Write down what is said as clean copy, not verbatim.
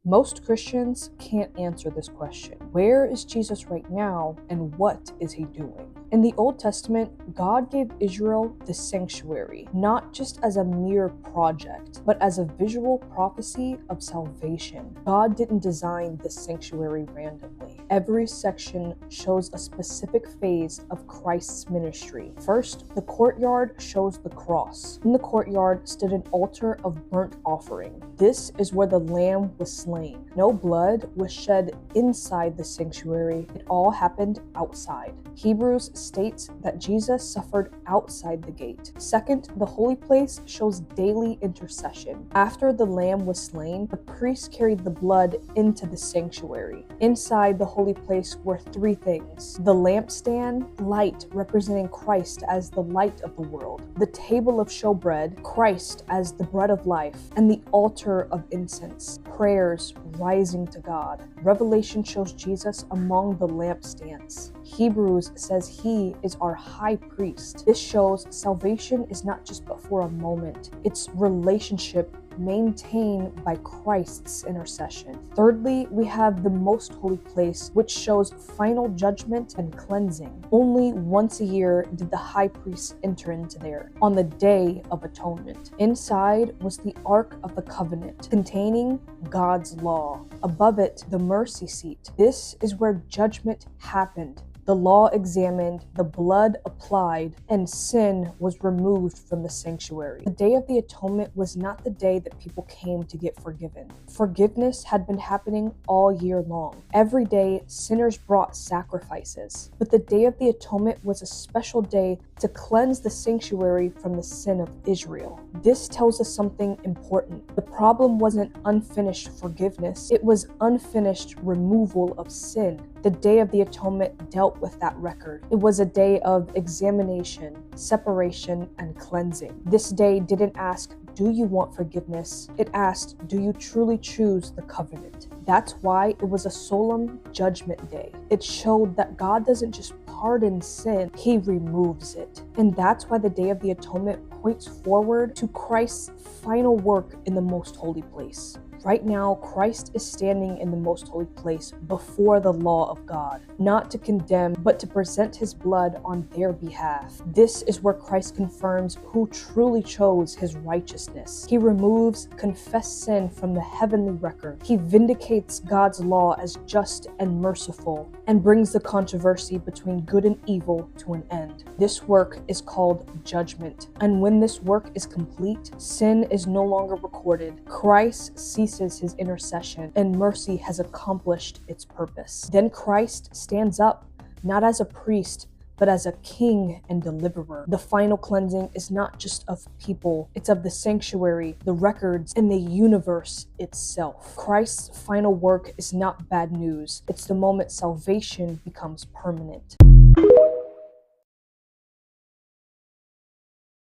Most Christians can't answer this question. Where is Jesus right now, and what is he doing? In the Old Testament, God gave Israel the sanctuary, not just as a mere project, but as a visual prophecy of salvation. God didn't design the sanctuary randomly. Every section shows a specific phase of Christ's ministry. First, the courtyard shows the cross. In the courtyard stood an altar of burnt offering. This is where the lamb was slain. No blood was shed inside the sanctuary. It all happened outside. Hebrews states that Jesus suffered outside the gate. Second, the holy place shows daily intercession. After the lamb was slain, the priest carried the blood into the sanctuary. Inside the holy place were three things: the lampstand, light representing Christ as the light of the world; the table of showbread, Christ as the bread of life; and the altar of incense, prayers rising to God. Revelation shows Jesus among the lampstands. Hebrews says he is our high priest. This shows salvation is not just but for a moment. It's relationship maintained by Christ's intercession. Thirdly, we have the most holy place, which shows final judgment and cleansing. Only once a year did the high priest enter into there, on the Day of Atonement. Inside was the Ark of the Covenant, containing God's law. Above it, the mercy seat. This is where judgment happened. The law examined, the blood applied, and sin was removed from the sanctuary. The Day of the Atonement was not the day that people came to get forgiven. Forgiveness had been happening all year long. Every day, sinners brought sacrifices. But the Day of the Atonement was a special day to cleanse the sanctuary from the sin of Israel. This tells us something important. The problem wasn't unfinished forgiveness, it was unfinished removal of sin. The Day of the Atonement dealt with that record. It was a day of examination, separation, and cleansing. This day didn't ask, do you want forgiveness? It asked, do you truly choose the covenant? That's why it was a solemn judgment day. It showed that God doesn't just pardon sin, he removes it. And that's why the Day of the Atonement points forward to Christ's final work in the most holy place. Right now, Christ is standing in the most holy place before the law of God, not to condemn, but to present his blood on their behalf. This is where Christ confirms who truly chose his righteousness. He removes confessed sin from the heavenly record. He vindicates God's law as just and merciful, and brings the controversy between good and evil to an end. This work is called judgment. And when this work is complete, sin is no longer recorded. Christ ceases his intercession, and mercy has accomplished its purpose. Then Christ stands up, not as a priest, but as a king and deliverer. The final cleansing is not just of people, it's of the sanctuary, the records, and the universe itself. Christ's final work is not bad news. It's the moment salvation becomes permanent.